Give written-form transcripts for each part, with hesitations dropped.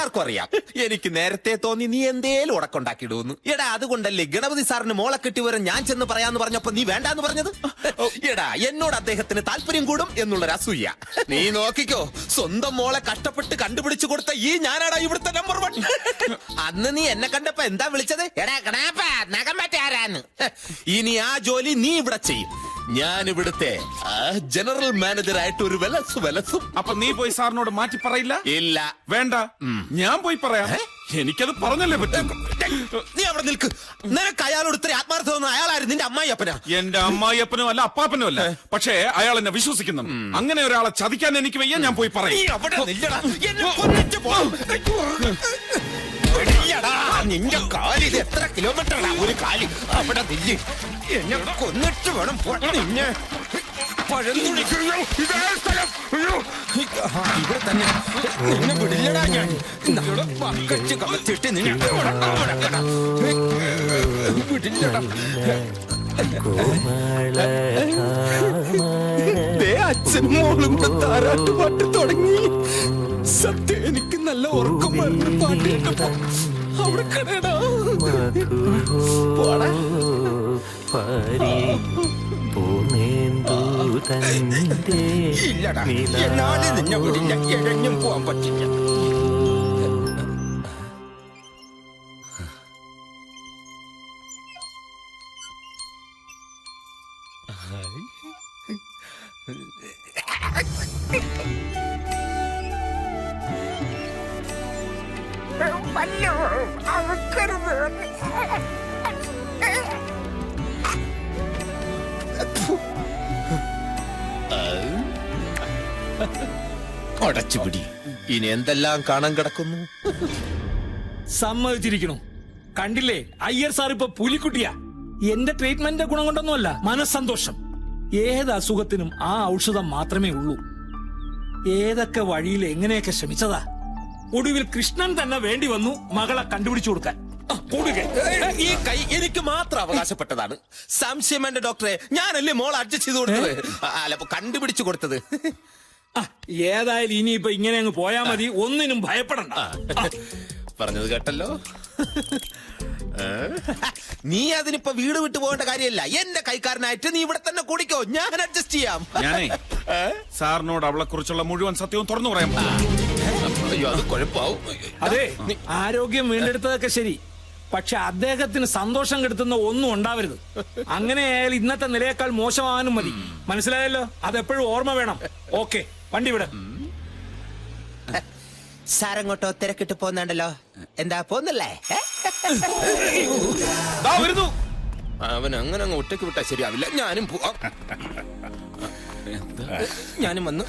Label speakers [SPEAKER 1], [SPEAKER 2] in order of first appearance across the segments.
[SPEAKER 1] എല്ലാവർക്കും അറിയാം. എനിക്ക് നേരത്തെ തോന്നി നീ എന്തേലും ഉടക്കുണ്ടാക്കിയിടുന്നു. എടാ അതുകൊണ്ടല്ലേ ഗണപതി സാറിന് മോളെ കിട്ടി വരെ ഞാൻ ചെന്ന് പറയാന്ന് പറഞ്ഞപ്പോ നീ വേണ്ടാന്ന് പറഞ്ഞത്? എടാ എന്നോട് അദ്ദേഹത്തിന് താല്പര്യം കൂടും എന്നുള്ളൊരു അസൂയ. നീ നോക്കിക്കോ, സ്വന്തം മോളെ കഷ്ടപ്പെട്ട് കണ്ടുപിടിച്ചു കൊടുത്ത ഈ ഞാനാടാ ഇവിടുത്തെ നമ്പർ 1. അന്ന് നീ എന്നെ കണ്ടപ്പോ എന്താ വിളിച്ചത്? എടാ കണാപ്പ നഖം പറ്റാരാന്ന്. ഇനി ആ ജോലി നീ ഇവിടെ ചെയ്യും. ഞാൻ ഇവിടുത്തെ ജനറൽ മാനേജറായിട്ട് ഒരു വിലസും.
[SPEAKER 2] അപ്പൊ നീ പോയി സാറിനോട് മാറ്റി പറയില്ല?
[SPEAKER 1] ഇല്ല,
[SPEAKER 2] വേണ്ട, ഞാൻ പോയി പറയാം. എനിക്കത് പറഞ്ഞല്ലേ പറ്റും.
[SPEAKER 1] നീ അവിടെ നിൽക്ക്. നിനക്ക് അയാളോട് ഇത്ര ആത്മാർത്ഥം തോന്നുന്നു. അയാളായിരുന്നു നിന്റെ അമ്മായിയപ്പനാ?
[SPEAKER 2] എന്റെ അമ്മായിയപ്പനും അല്ല അപ്പാപ്പനും അല്ല. പക്ഷേ അയാൾ എന്നെ വിശ്വസിക്കുന്നു. അങ്ങനെ ഒരാളെ ചതിക്കാൻ എനിക്ക് വയ്യ. ഞാൻ പോയി പറയും.
[SPEAKER 1] നിന്റെ കാലി ഇത് എത്ര കിലോമീറ്ററാണ്? ഒരു കാലി അവിടെ നില്ല്. എന്നെ കൊന്നിട്ട് വേണം നിന്നെ ഇവിടെ തന്നെ നിന്നെ വിടില്ലടാ ഞാൻ. വക്കച്ച് കളച്ചിട്ട് നിന്നെ വിടില്ലടാ. അച്ഛനും മോളും കൂടെ താരാട്ട് പാട്ട് തുടങ്ങി. സത്യം എനിക്ക് നല്ല ഉറക്കം വരുന്ന പാട്ട് കേട്ടപ്പോ അവിടെ കടയടാ. ഇല്ലടാ, എന്നാലും നിന്നെ വിടില്ല. എഴഞ്ഞും പോവാൻ പറ്റില്ല. അടച്ചുപിടി. ഇനി എന്തെല്ലാം കാണാൻ കിടക്കുന്നു.
[SPEAKER 3] സമ്മതിച്ചിരിക്കണു. കണ്ടില്ലേ, അയ്യർ സാർ ഇപ്പൊ പുലിക്കുട്ടിയാ. എന്റെ ട്രീറ്റ്മെന്റിന്റെ ഗുണം കൊണ്ടൊന്നുമല്ല, മനസ്സന്തോഷം. ഏത് അസുഖത്തിനും ആ ഔഷധം മാത്രമേ ഉള്ളൂ. ഏതൊക്കെ വഴിയിൽ എങ്ങനെയൊക്കെ ശ്രമിച്ചതാ. ഒടുവിൽ കൃഷ്ണൻ തന്നെ വേണ്ടി വന്നു മകളെ കണ്ടുപിടിച്ചു കൊടുക്കാൻ.
[SPEAKER 1] ഈ കൈ എനിക്ക് മാത്രം അവകാശപ്പെട്ടതാണ്. സംശയം വേണ്ട ഡോക്ടറെ, ഞാനല്ലേ മോൾ അഡ്ജസ്റ്റ് ചെയ്ത് കൊടുത്തത്, അല്ല കണ്ടുപിടിച്ചു കൊടുത്തത്.
[SPEAKER 3] ഏതായാലും ഇനിയിപ്പൊ ഇങ്ങനെ അങ്ങ് പോയാ മതി. ഒന്നിനും ഭയപ്പെടണ്ട.
[SPEAKER 1] പറഞ്ഞത് കേട്ടല്ലോ. നീ അതിനിപ്പോ വീട് വിട്ടു പോകേണ്ട കാര്യമല്ല. എന്റെ കൈക്കാരനായിട്ട് നീ ഇവിടെ തന്നെ കൂടിക്കോ. ഞാൻ അഡ്ജസ്റ്റ് ചെയ്യാം.
[SPEAKER 2] ഞാനേ സാറിനോട് അവളെ കുറിച്ചുള്ള മുഴുവൻ സത്യവും തുറന്നു പറയാം.
[SPEAKER 1] അയ്യോ, അത് കുഴപ്പാവും.
[SPEAKER 3] അതെ, ആരോഗ്യം വീണ്ടെടുത്തതൊക്കെ ശരി. പക്ഷെ അദ്ദേഹത്തിന് സന്തോഷം കെടുത്തുന്ന ഒന്നും ഉണ്ടാവരുത്. അങ്ങനെയായാൽ ഇന്നത്തെ നിലയേക്കാൾ മോശമാകാനും മതി. മനസ്സിലായല്ലോ? അതെപ്പോഴും ഓർമ്മ വേണം. ഓക്കെ, വണ്ടി വിട.
[SPEAKER 1] സാറങ്ങോട്ടോ തിരക്കിട്ട് പോന്നുണ്ടല്ലോ. എന്താ പോന്നല്ലേ? അവൻ അങ്ങനെ അങ്ങ് ഒറ്റയ്ക്ക് വിട്ടാ ശരിയാവില്ല. ഞാനും പോവാം. ഞാനും വന്നു.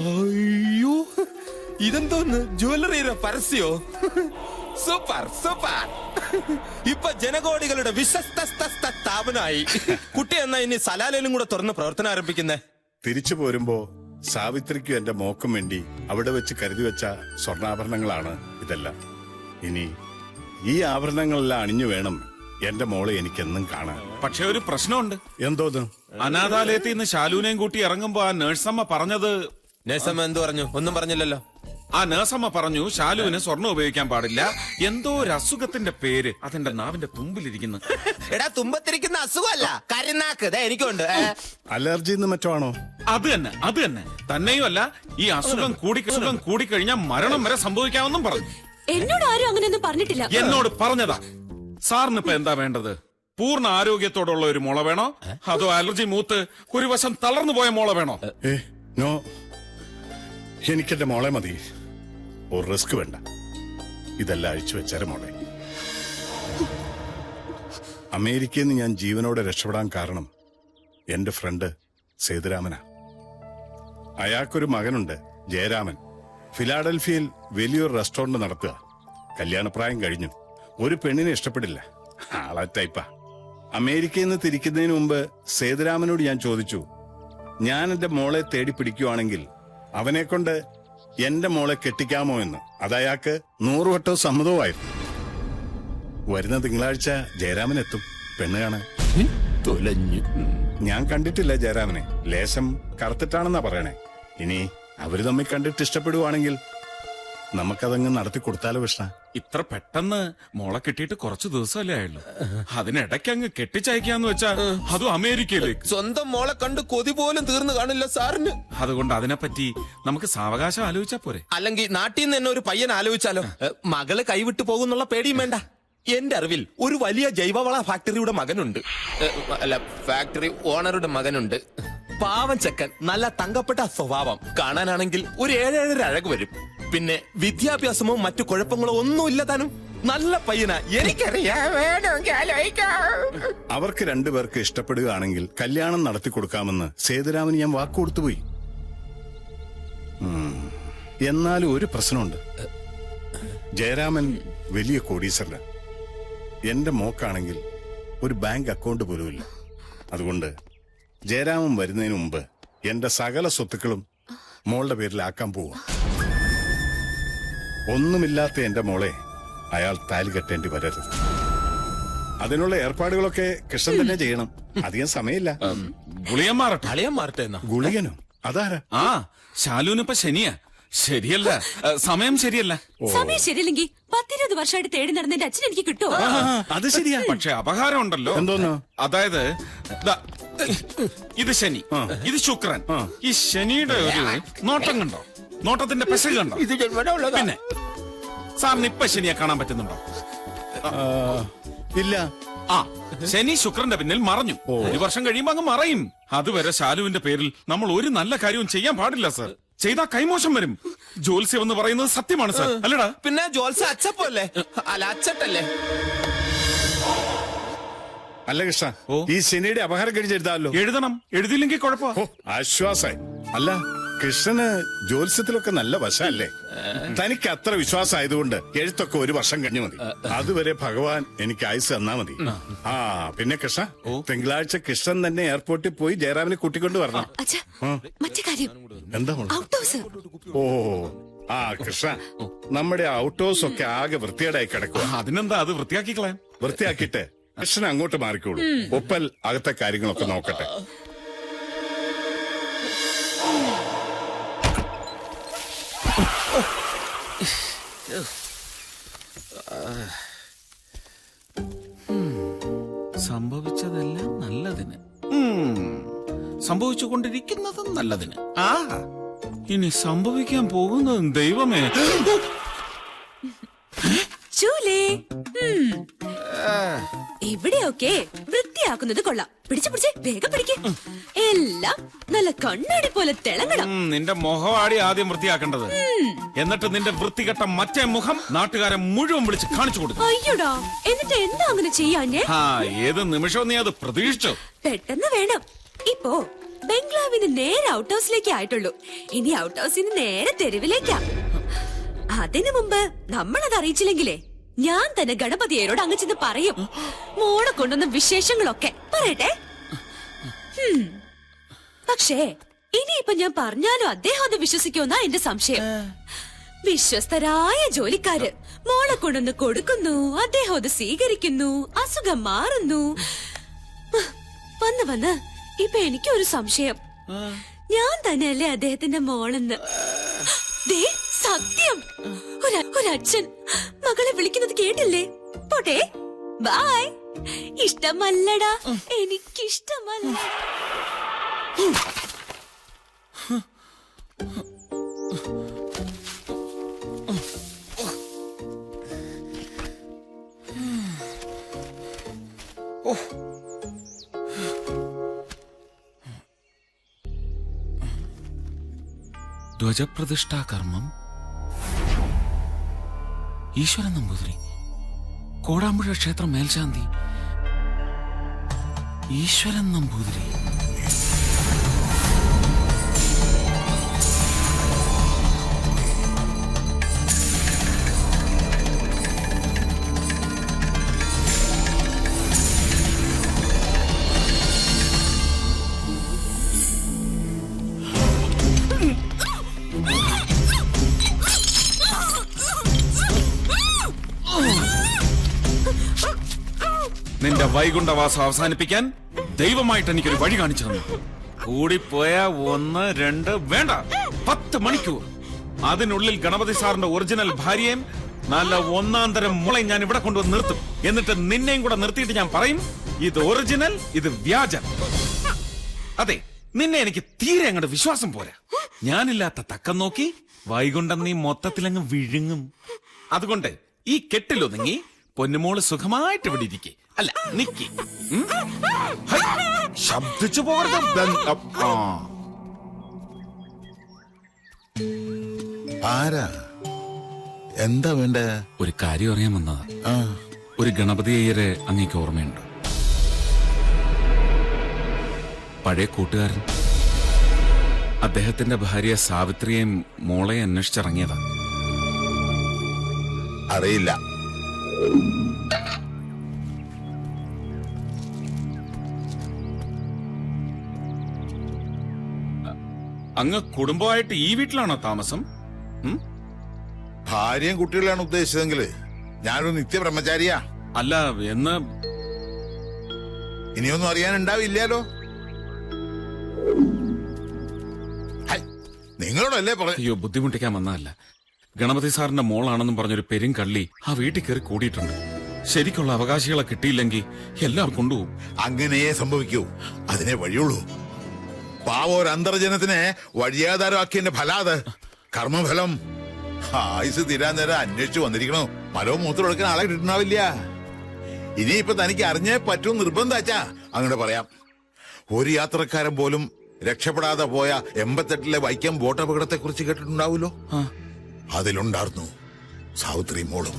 [SPEAKER 1] അയ്യോ, ഇതെന്തോന്ന്? ജ്വല്ലറിയുടെ പരസ്യോ? Super super. ഇപ്പൊ ജനകോടികളുടെ വിശ്വസ്ത സ്ഥാപനമായി. കുട്ടി എന്നാ ഇനി സലാലയിലും കൂടെ തുറന്ന് പ്രവർത്തനം ആരംഭിക്കുന്നേ?
[SPEAKER 4] തിരിച്ചു പോരുമ്പോ സാവിത്രിക്കും എന്റെ മോക്കും വേണ്ടി അവിടെ വെച്ച് കരുതി വെച്ച സ്വർണ്ണാഭരണങ്ങളാണ് ഇതെല്ലാം. ഇനി ഈ ആഭരണങ്ങളെല്ലാം അണിഞ്ഞു വേണം എന്റെ മോളെ എനിക്കെന്നും കാണാൻ.
[SPEAKER 2] പക്ഷെ ഒരു പ്രശ്നമുണ്ട്.
[SPEAKER 4] എന്തോന്ന്?
[SPEAKER 2] അനാഥാലയത്തിൽ നിന്ന് ശാലുവിനെയും കൂട്ടി ഇറങ്ങുമ്പോ ആ നേഴ്സമ്മ പറഞ്ഞത്.
[SPEAKER 1] നേഴ്സമ്മ എന്ത് പറഞ്ഞു? ഒന്നും പറഞ്ഞില്ലല്ലോ.
[SPEAKER 2] ആ നേഴ്സമ്മ പറഞ്ഞു ശാലുവിന് സ്വർണ്ണം ഉപയോഗിക്കാൻ പാടില്ല. എന്തോ ഒരു അസുഖത്തിന്റെ പേര് അതെന്റെ നാവിന്റെ തുമ്പിലിരിക്കുന്നു.
[SPEAKER 1] എടാ, തുമ്പത്തിരിക്കുന്ന അസുഖമല്ല, കരുനാക്ക്. എനിക്കുണ്ട്.
[SPEAKER 4] അലർജി മറ്റോ ആണോ?
[SPEAKER 2] അത് തന്നെ. തന്നെയും അല്ല, ഈ അസുഖം കൂടിക്കഴിഞ്ഞാൽ മരണം വരെ സംഭവിക്കാമെന്നും പറഞ്ഞു.
[SPEAKER 5] എന്നോട് ആരും അങ്ങനെയൊന്നും പറഞ്ഞിട്ടില്ല.
[SPEAKER 2] എന്നോട് പറഞ്ഞതാ. സാറിന് ഇപ്പൊ എന്താ വേണ്ടത്? പൂർണ്ണ ആരോഗ്യത്തോടുള്ള ഒരു മുള വേണോ, അതോ അലർജി മൂത്ത് ഒരു വശം തളർന്നു പോയ മുള വേണോ?
[SPEAKER 4] നോ, എനിക്കെന്റെ മോളെ മതി. ഒരു റിസ്ക് വേണ്ട. ഇതെല്ലാം അഴിച്ചു വെച്ചാരെ മോളെ. അമേരിക്കയിൽ നിന്ന് ഞാൻ ജീവനോടെ രക്ഷപ്പെടാൻ കാരണം എന്റെ ഫ്രണ്ട് സേതുരാമനാ. അയാൾക്കൊരു മകനുണ്ട്, ജയരാമൻ. ഫിലാഡൽഫിയയിൽ വലിയൊരു റെസ്റ്റോറന്റ് നടത്തുക. കല്യാണപ്രായം കഴിഞ്ഞു. ഒരു പെണ്ണിനെ ഇഷ്ടപ്പെടില്ല. ആളാ ടൈപ്പാ. അമേരിക്കയിൽ നിന്ന് തിരിക്കുന്നതിന് മുമ്പ് സേതുരാമനോട് ഞാൻ ചോദിച്ചു, ഞാൻ എന്റെ മോളെ തേടി പിടിക്കുവാണെങ്കിൽ അവനെ കൊണ്ട് എന്റെ മോളെ കെട്ടിക്കാമോ എന്ന്. അതയാൾക്ക് 100 വട്ടവും സമ്മതവുമായിരുന്നു. വരുന്ന തിങ്കളാഴ്ച ജയരാമൻ എത്തും പെണ്ണ് കാണാൻ.
[SPEAKER 1] തൊലഞ്ഞു.
[SPEAKER 4] ഞാൻ കണ്ടിട്ടില്ല ജയരാമനെ. ലേശം കറുത്തിട്ടാണെന്നാ പറയണേ. ഇനി അവര് തമ്മിൽ കണ്ടിട്ട് ഇഷ്ടപ്പെടുവാണെങ്കിൽ നമുക്കതങ്ങ് നടത്തി കൊടുത്താലോ കൃഷ്ണ?
[SPEAKER 2] ഇത്ര പെട്ടെന്ന് മോളെ കിട്ടിയിട്ട് കുറച്ചു ദിവസമല്ലേ ആയുള്ളൂ. അതിനിടയ്ക്ക് അങ്ങ് കെട്ടിച്ചയക്കാന്ന് വെച്ചാ അതും അമേരിക്കയിലേക്ക്.
[SPEAKER 1] സ്വന്തം മോളെ കണ്ട് കൊതി പോലും തീർന്നു കാണില്ല സാറിന്.
[SPEAKER 2] അതുകൊണ്ട് അതിനെപ്പറ്റി നമുക്ക് സാവകാശം ആലോചിച്ചാ പോരെ?
[SPEAKER 1] അല്ലെങ്കിൽ നാട്ടിൽ നിന്ന് തന്നെ ഒരു പയ്യൻ ആലോചിച്ചാലോ? മകള് കൈവിട്ടു പോകുന്നുള്ള പേടിയും വേണ്ട. എന്റെ അറിവിൽ ഒരു വലിയ ജൈവവള ഫാക്ടറിയുടെ മകനുണ്ട്. അല്ല, ഫാക്ടറി ഓണറുടെ മകനുണ്ട്. പാവം ചെക്കൻ, നല്ല തങ്കപ്പെട്ട സ്വഭാവം. കാണാനാണെങ്കിൽ ഒരു 7-7 അഴക് വരും. പിന്നെ വിദ്യാഭ്യാസമോ മറ്റു കുഴപ്പങ്ങളോ ഒന്നുമില്ല താനും. നല്ല പയ്യനാ. എനിക്കറിയാം.
[SPEAKER 4] അവർക്ക് രണ്ടുപേർക്ക് ഇഷ്ടപ്പെടുകയാണെങ്കിൽ കല്യാണം നടത്തി കൊടുക്കാമെന്ന് സേതുരാമന് ഞാൻ വാക്കുകൊടുത്തുപോയി. എന്നാലും ഒരു പ്രശ്നമുണ്ട്. ജയരാമൻ വലിയ കോടീശ്വരനാ. എന്റെ മോക്കാണെങ്കിൽ ഒരു ബാങ്ക് അക്കൗണ്ട് പോലുമില്ല. അതുകൊണ്ട് ജയരാമൻ വരുന്നതിന് മുമ്പ് എന്റെ സകല സ്വത്തുക്കളും മോളുടെ പേരിലാക്കാൻ പോവാ. ഒന്നുമില്ലാത്ത എന്റെ മോളെ അയാൾ താലി കെട്ടേണ്ടി വരരുത്. അതിനുള്ള ഏർപ്പാടുകളൊക്കെ കൃഷ്ണൻ തന്നെ ചെയ്യണം. അധികം സമയമില്ല.
[SPEAKER 2] ഗുളിയൻ മാറട്ടെ.
[SPEAKER 1] അളിയൻ മാറട്ടെ എന്നാ.
[SPEAKER 4] ഗുളികനോ? അതാരാ?
[SPEAKER 2] ആ, ശാലുവിനിപ്പ ശനിയാ. ശരിയല്ല, സമയം ശരിയല്ല.
[SPEAKER 5] സമയം ശരിയില്ലെങ്കിൽ 10-20 വർഷമായിട്ട് തേടി നടന്നതിന്റെ അച്ഛൻ എനിക്ക് കിട്ടുമോ?
[SPEAKER 4] അത് ശരിയാ.
[SPEAKER 2] പക്ഷെ അപകാരം ഉണ്ടല്ലോ.
[SPEAKER 4] എന്തോന്നോ?
[SPEAKER 2] അതായത് ദാ, ഇത് ശനി, ഇത് ശുക്രൻ. ഈ ശനിയുടെ ഒരു നോട്ടം കണ്ടോ? നോട്ടത്തിന്റെ പെശക് കണ്ടോ? പിന്നെ സാറിന് ഇപ്പൊ ശനിയെ കാണാൻ പറ്റുന്നുണ്ടോ?
[SPEAKER 4] ഇല്ല.
[SPEAKER 2] ആ, ശനി ശുക്രന്റെ പിന്നിൽ മറഞ്ഞു. 1 വർഷം കഴിയുമ്പോ അങ്ങ് മറയും. അതുവരെ ശാലുവിന്റെ പേരിൽ നമ്മൾ ഒരു നല്ല കാര്യവും ചെയ്യാൻ പാടില്ല സർ. ചെയ്താ കൈമോശം വരും. ജോത്സ്യം എന്ന് പറയുന്നത് സത്യമാണ് സർ, അല്ലടാ?
[SPEAKER 1] പിന്നെ ജോത്സ്യ അച്ചപ്പല്ലേ? അല്ല, അച്ചട്ടല്ലേ?
[SPEAKER 4] അല്ല കൃഷ്ണ, ഈ ശനിയുടെ അപഹാരം കഴിച്ചെഴുതാമല്ലോ.
[SPEAKER 2] എഴുതണം. എഴുതിയില്ലെങ്കിൽ കുഴപ്പ.
[SPEAKER 4] ആശ്വാസായി. അല്ല, കൃഷ്ണന് ജ്യോത്സ്യത്തിലൊക്കെ നല്ല വശമല്ലേ? തനിക്ക് അത്ര വിശ്വാസമായതുകൊണ്ട് എഴുത്തൊക്കെ 1 വർഷം കഴിഞ്ഞു മതി. അതുവരെ ഭഗവാൻ എനിക്ക് ആയുസ് തന്നാ മതി. ആ, പിന്നെ കൃഷ്ണ, തിങ്കളാഴ്ച കൃഷ്ണൻ തന്നെ എയർപോർട്ടിൽ പോയി ജയറാമിനെ കൂട്ടിക്കൊണ്ട് വരണം.
[SPEAKER 5] അച്ഛാ, മറ്റേ കാര്യം.
[SPEAKER 4] എന്താ മോളെ?
[SPEAKER 5] Out house.
[SPEAKER 4] ഓ, ആ കൃഷ്ണ, നമ്മുടെ ഔട്ട് ഹൗസ് ഒക്കെ ആകെ വൃത്തികേടായി കിടക്കുക.
[SPEAKER 2] അതിനെന്താ, അത് വൃത്തിയാക്കിക്കളയാം.
[SPEAKER 4] വൃത്തിയാക്കിയിട്ട് കൃഷ്ണൻ അങ്ങോട്ട് മാറിക്കോളൂ. ഒപ്പൽ അകത്തെ കാര്യങ്ങളൊക്കെ നോക്കട്ടെ.
[SPEAKER 2] സംഭവിച്ചതെല്ലാം നല്ലതിന്. സംഭവിച്ചുകൊണ്ടിരിക്കുന്നതും നല്ലതിന്. ഇനി സംഭവിക്കാൻ പോകുന്നതും ദൈവമേ.
[SPEAKER 5] ചൂലേ. ഇവിടെയൊക്കെ വൃത്തിയാക്കുന്നത് കൊള്ളാം. പിടിച്ച് വേഗം പിടിക്ക്. എല്ലാം നല്ല കണ്ണാടി പോലെ തിളങ്ങണം.
[SPEAKER 2] നിന്റെ മുഖവാടി ആദ്യം വൃത്തിയാക്കേണ്ടത്. എന്നിട്ട് നിന്റെ വൃത്തികെട്ട മറ്റേ മുഖം നാട്ടുകാരെ മുഴുവൻ വിളിച്ച് കാണിച്ചു കൊടുക്കും.
[SPEAKER 5] അയ്യോടാ, എന്നിട്ട് എന്താ അങ്ങനെ ചെയ്യാഞ്ഞേ?
[SPEAKER 2] ഏത് നിമിഷവും നീ അത് പ്രതീക്ഷിച്ചു.
[SPEAKER 5] പെട്ടെന്ന് വേണം. ഇപ്പോ ബംഗ്ലാവിന് നേരെ ഔട്ട് ഹൗസിലേക്ക് ആയിട്ടുള്ളൂ. ഇനി ഔട്ട് ഹൗസിന് നേരെ തെരുവിലേക്കാ. അതിനു മുമ്പ് നമ്മളത് അറിയിച്ചില്ലെങ്കിലേ ഞാൻ തന്നെ ഗണപതിയോട് അങ്ങ് ചെന്ന് പറയും. മോളെ കൊണ്ടുവന്ന വിശേഷങ്ങളൊക്കെ പറയട്ടെ. പക്ഷേ ഇനിയിപ്പൊ ഞാൻ പറഞ്ഞാലും അദ്ദേഹം അത് വിശ്വസിക്കുമെന്നാ എന്റെ സംശയം. വിശ്വസ്തരായ ജോലിക്കാര് മോളെ കൊണ്ടുവന്ന് കൊടുക്കുന്നു, അദ്ദേഹം അത് സ്വീകരിക്കുന്നു, അസുഖം മാറുന്നു. വന്ന് ഇപ്പൊ എനിക്കൊരു സംശയം. ഞാൻ തന്നെയല്ലേ അദ്ദേഹത്തിന്റെ മോളെന്ന്. ദേ, സത്യം. ഒരച്ഛൻ മകളെ വിളിക്കുന്നത് കേട്ടില്ലേ? പോട്ടെ, ബൈ. ഇഷ്ടമല്ലടാ, എനിക്കിഷ്ടമല്ല.
[SPEAKER 2] ധ്വജപ്രതിഷ്ഠാ കർമ്മം ഈശ്വരൻ നമ്പൂതിരി, കോടാമ്പുഴ ക്ഷേത്രം മേൽശാന്തി ഈശ്വരൻ നമ്പൂതിരി. നിന്റെ വൈകുണ്ഠവാസം അവസാനിപ്പിക്കാൻ ദൈവമായിട്ട് എനിക്കൊരു വഴി കാണിച്ചു തന്നു. കൂടിപ്പോയ 1, 2 വേണ്ട 10 മണിക്കൂർ അതിനുള്ളിൽ ഗണപതി സാറിന്റെ ഒറിജിനൽ ഭാര്യയും നല്ല ഒന്നാന്തരം മുളയും ഞാൻ ഇവിടെ കൊണ്ടുവന്ന് നിർത്തും. എന്നിട്ട് നിന്നെയും കൂടെ നിർത്തിയിട്ട് ഞാൻ പറയും, ഇത് ഒറിജിനൽ, ഇത് വ്യാജം. അതെ, നിന്നെ എനിക്ക് തീരെ അങ്ങോട്ട് വിശ്വാസം പോരാ. ഞാനില്ലാത്ത തക്കം നോക്കി വൈകുണ്ഠം നീ മൊത്തത്തിലങ്ങ് വിഴുങ്ങും. അതുകൊണ്ട് ഈ കെട്ടിലൊതുങ്ങി പൊന്നുമോള് സുഖമായിട്ട് ഇവിടെ ഇരിക്കെ. അല്ല, നിക്കി. ശബ്ദിച്ചു പോകരുത്.
[SPEAKER 6] ആരാ? എന്താ വേണ്ട?
[SPEAKER 2] ഒരു കാര്യം അറിയാൻ വന്നതാ.
[SPEAKER 6] ആ,
[SPEAKER 2] ഒരു ഗണപതി അയ്യരെ അങ്ങേക്ക് ഓർമ്മയുണ്ട്? പഴയ കൂട്ടുകാരൻ. അദ്ദേഹത്തിന്റെ ഭാര്യ സാവിത്രിയെയും മോളെ അന്വേഷിച്ചിറങ്ങിയതാ.
[SPEAKER 6] അറിയില്ല.
[SPEAKER 2] അങ്ങ് കുടുംബമായിട്ട് ഈ വീട്ടിലാണോ താമസം?
[SPEAKER 6] ഭാര്യയും കുട്ടികളാണ് ഉദ്ദേശിച്ചതെങ്കിൽ ഞാനൊരു നിത്യബ്രഹ്മചാരിയാ.
[SPEAKER 2] അല്ല, എന്ന്
[SPEAKER 6] ഇനിയൊന്നും അറിയാനുണ്ടാവില്ലല്ലോ. നിങ്ങളോടല്ലേ പറഞ്ഞു.
[SPEAKER 2] അയ്യോ, ബുദ്ധിമുട്ടിക്കാൻ വന്നതല്ല. ഗണപതി സാറിന്റെ മോളാണെന്നും പറഞ്ഞൊരു പെരുങ്കള്ളി ആ വീട്ടിൽ കയറി കൂടിയിട്ടുണ്ട്. ശരിക്കുള്ള അവകാശികളെ കിട്ടിയില്ലെങ്കിൽ എല്ലാം കൊണ്ടുപോകും.
[SPEAKER 6] അങ്ങനെയേ സംഭവിക്കൂ. അതിനെ വഴിയുള്ളൂ. പാവം ഒരു അന്തർജനത്തിനെ വഴിയാധാരമാക്കിയതിന്റെ ഫലാത് കർമ്മഫലം. ആയുസ് തീരാൻ നേരം അന്വേഷിച്ചു വന്നിരിക്കണോ. മലവും മൂത്രം എടുക്കാൻ ആളെ കിട്ടുന്നാവില്ല. ഇനിയിപ്പൊ തനിക്ക് അറിഞ്ഞേ പറ്റും നിർബന്ധാച്ചാ അങ്ങനെ പറയാം. ഒരു യാത്രക്കാരൻ പോലും രക്ഷപ്പെടാതെ പോയ 88-ലെ വൈക്കം ബോട്ട് അപകടത്തെ കുറിച്ച് കേട്ടിട്ടുണ്ടാവൂലോ. അതിലുണ്ടായിരുന്നു സാവിത്രി മോളും.